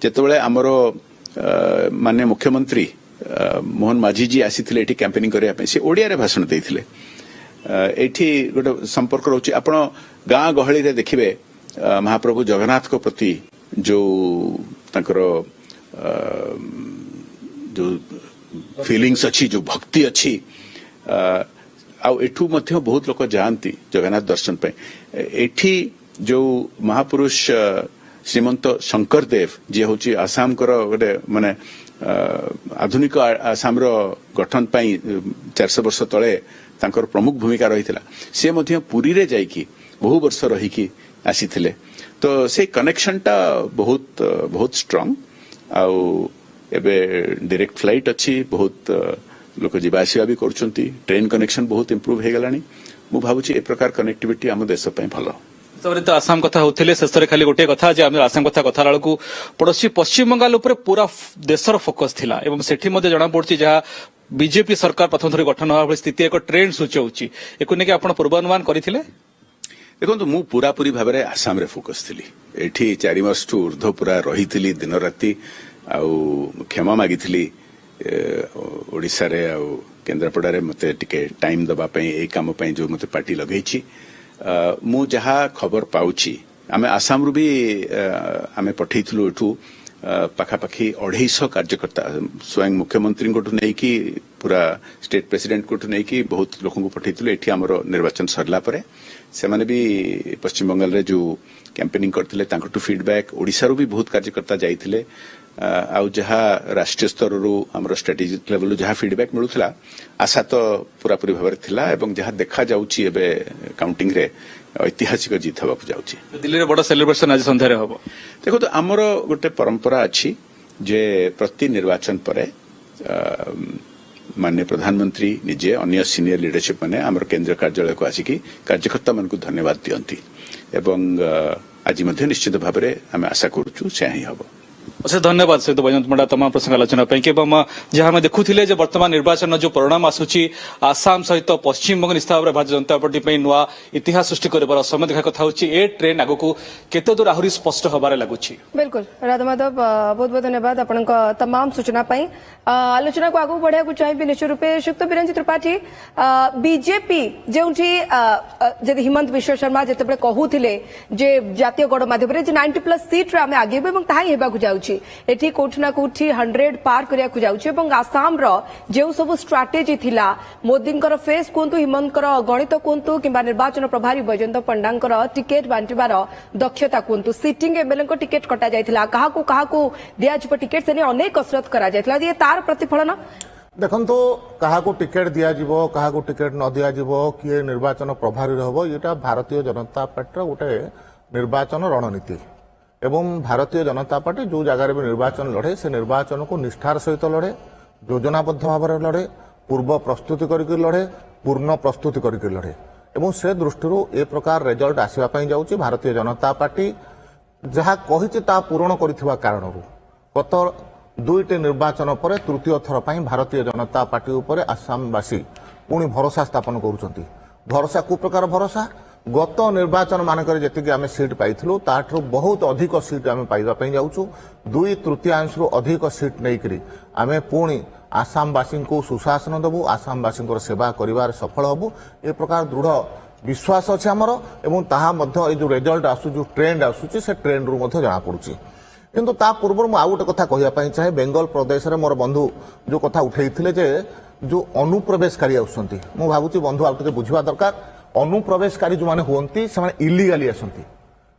ଯେତେବେଳେ ଆମର माननीय मुख्यमंत्री मोहन माझी जी आसीथिले एठी कैंपेनिंग करिया पे से ओडिया रे भाषण देथिले एठी गोटे संपर्क रहउची आपण गां गहळी रे देखिबे महाप्रभु जगन्नाथ को प्रति जो तांकर जो फीलिंग्स अच्छी जो भक्ति अच्छी आउ एठू मध्य बहुत लोक जानती जगन्नाथ दर्शन पे एठी जो महापुरुष श्रीमंत शंकर देव जी हूँ आसाम गोटे माने आधुनिक आसाम गठन पाई 400 वर्ष तले तांकर प्रमुख भूमिका रही से मध्य पुरी रे जाइकी बहु वर्ष रहीकी आसीथिले तो से कनेक्शन टा बहुत बहुत स्ट्रांग आउ एबे डायरेक्ट फ्लाइट अच्छी बहुत लोक जीवा आसिया भी करछंती ट्रेन कनेक्शन बहुत इंप्रूव हे गलानी मु भाबुची ए प्रकार कनेक्टिविटी हम देश पई भलो तो आसाम कथा होते शेष में खाली गोटे कथा आसाम कथा कथा बेलू पड़ोसी पश्चिम बंगाल उपर पूरा देशर फोकस थिला एवं सेठी मध्ये जना पड़छि जहा बीजेपी सरकार प्रथम थरी गठन होवा स्थिति एक ट्रेंड सूचौछि एको नेके आपण पूर्वानुमान करिथिले देखो मु पूरा पूरी भाव में आसाम रे फोकस थिली एठी 4 मास ठू ऊर्ध्व पूरा रही दिन राति आउ क्षमा मागिथिली ओडिसा रे आउ केन्द्रापड़ा रे मते टिके टाइम दबा पई ए काम पई जो मते पार्टी लगेछि मु जहा खबर पाउछि आमे आसाम रु भी आमे पठैथलु एठू पाखापाखि 250 कार्यकर्ता स्वयं मुख्यमंत्री को नहीं कि पूरा स्टेट प्रेसिडेंट को नहीं कि बहुत लोगों को पठैथलु एठी हमरो निर्वाचन सरला परे से माने भी पश्चिम बंगाल रे जो कैंपेनिंग करथिले तांकटू फीडबैक ओडिसा रु भी बहुत कार्यकर्ता जाइथिले आउ जहा राष्ट्रीय स्तर रु हमरो स्ट्रेटेजिक लेवल जहा फीडबैक मिलुथला आशा तो पूरा पूरी भाव थिला एवं जहा देखा जाउची एबे काउंटिंग रे ऐतिहासिक जीत हवा जाउची दिल्ली रे बड़ सेलिब्रेशन आज संध्या रे होबो देखो तो हमरो गोटे परंपरा अछि जे प्रति निर्वाचन परे माननीय प्रधानमंत्री निजे अन्य सीनियर लीडरशिप माने हमर केंद्रीय कार्यालय को आसिकी कार्यकर्ता मन को धन्यवाद दियंती एवं आज मध्य निश्चित भाव में आम आशा करूँ से ही हम अशेष धन्यवाद सहित बैजयंत पंडा तमाम प्रसंग आलोचना जहाँ आम देखुले वर्तमान निर्वाचन जो परिणाम आसूची आसाम सहित पश्चिमबंग निश्चित भाव भारतीय जनता पार्टी नुआ इतिहास सृष्टि कर समय देखा कथा ए ट्रेन आग को केते दूर आहरी स्पष्ट हबार लगुच बिल्कुल राधा माधव बहुत बहुत धन्यवाद आपण तमाम सूचना आलोचना को आगे बढ़ाया चाहिए निश्चित रूपे श्रीयुक्त बीरंजी त्रिपाठी बीजेपी जो हिमंत विश्व शर्मा जिते कहूले जातीय गणमाध्यम 90+ सीट आम आगे जाऊँ एठी कोठी ना कोठी 100 पार करिया को जाउछि एवं आसाम रो जे सब स्ट्रैटेजी थिला मोदींकर फेस कोंतु हिमंतकर गणित कोंतु किबा निर्वाचन प्रभारी बैजयंत पंडांकर टिकेट बांटिबार दक्षता कोंतु सीटिंग एमएलए को टिकेट कटा जायथिला कहा को दिया जिवो टिकेट सेने अनेक कसरत करा जायथिला ये तार प्रतिफलन देखंतो कहा को टिकेट दिया जिवो कहा को टिकेट न दिया जिवो किए निर्वाचन प्रभारी रहबो एटा भारतीय जनता पार्टी गोटे निर्वाचन रणनीति एवं भारतीय जनता पार्टी जो जगार भी निर्वाचन लड़े से निर्वाचन को निष्ठार सहित लड़े योजनाबद्ध भाव में लड़े पूर्व प्रस्तुति करके लड़े पूर्ण प्रस्तुति करके लड़े एवं से दृष्टि ए प्रकार रिजल्ट आसवाई जाऊँगी भारतीय जनता पार्टी जहाँ कही पूरण कर कारण गत 2टी निर्वाचन पर तृतीय थर पर भारतीय जनता पार्टी उपर आसामवासी पुणी भरोसा स्थापन कर भरोसा कु प्रकार भरोसा गत निर्वाचन मानक जी आम सीट पाइलु ताठू बहुत अधिक सीट आम पाइबापी जाऊँ 2/3 अधिक सीट नहीं आम पुणी आसामवासी को सुशासन देवु आसामवासी सेवा कर सफल हबु ए प्रकार दृढ़ विश्वास अच्छे आमर एवं ताहा मध्य जो रिजल्ट आसु जो ट्रेंड आसुची से ट्रेंड रु मध्य जना पड़ुची किंतु ता पूर्व मु आउ गोटे कथा कहवाई चाहे बेंगल प्रदेश में मोर बंधु जो कथा उठेइथिले जे जो अनुप्रवेशकारी आसुंती मु भाबुची बंधु आउ बुझा दरकार अनुप्रवेशकारी जो माने होंती से माने इलीगली आसंती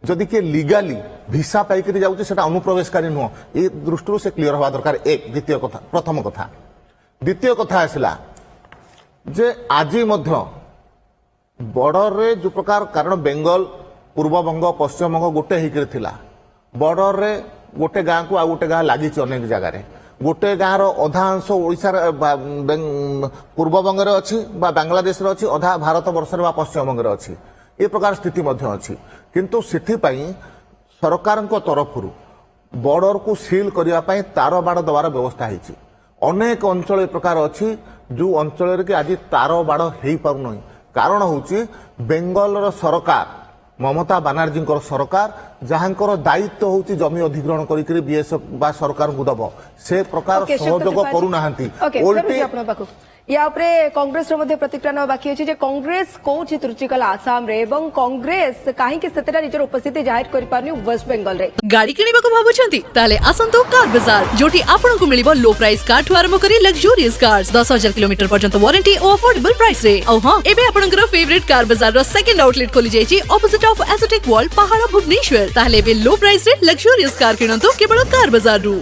जदि के लीगाली भिसा पाइकरी जाउची सेटा अनुप्रवेशकारी नुह ए दृष्टि से क्लियर हवा दरकार एक द्वितीय कथा प्रथम कथा द्वितीय कथा आसला जे आज मध्य बॉर्डर रे जो प्रकार कारण बेंगल पूर्वबंग पश्चिमबंग गोटे हिकरे थिला बॉर्डर रे गोटे गाँ को आ गोटे गाँ लगी अनेक जगह गोटे गाँव अधा अंश ओडिशा पूर्वबंग अच्छी बांग्लादेश अच्छी अधा भारत वर्ष पश्चिमबंग अच्छी ए प्रकार स्थिति अच्छी किंतु सिथिपाई सरकार तरफ बॉर्डर को सील करने तार बाड़ दबार व्यवस्था है अनेक अंचल ए प्रकार अच्छी जो अंचल के आज तार बाड़ हो पार कारण हूँ बेंगल सरकार ममता बानर्जी सरकार जहांकर दायित्व होची जमी अधिग्रहण करी बीएसएफ बा सरकार को दब से प्रकार ओके, सहयोग त्रिपाठी। करू नाहंती ओके, ओल्टी आपन पाखु या उपरे कांग्रेस रो मध्ये प्रतिक्रिया न बाकी अछि जे कांग्रेस कोची त्रुचि कला आसाम रे एवं कांग्रेस काहे कि सेतेरा निजर उपस्थिति जाहिर करि पारनी वेस्ट बेंगल रे गाड़ी किଣିବାକୁ ଭାବୁଛନ୍ତି ତାହେଲେ ଆସନ୍ତୁ କାର ବାजार ଯୋଠି ଆପଣଙ୍କୁ ମିଳିବ लो प्राइस कार ଠୁ ଆରମ୍ଭ କରି ଲକ୍ସରିୟସ୍ कार्स 10000 किलोमीटर पर्यंत वारंटी और अफोर्डेबल प्राइस रे ଆଉ ହଁ ଏବେ ଆପଣଙ୍କର फेवरेट कार बाजार ର सेकंड आउटलेट खोली ଯାଇଛି ऑपोजिट ऑफ एसोटेक वॉल पहाड़ भुवनेश्वर ତାହେଲେ ଏବେ लो प्राइस रे लक्सरियस कार किणନ୍ତୁ କେବଳ कार बाजार ରୁ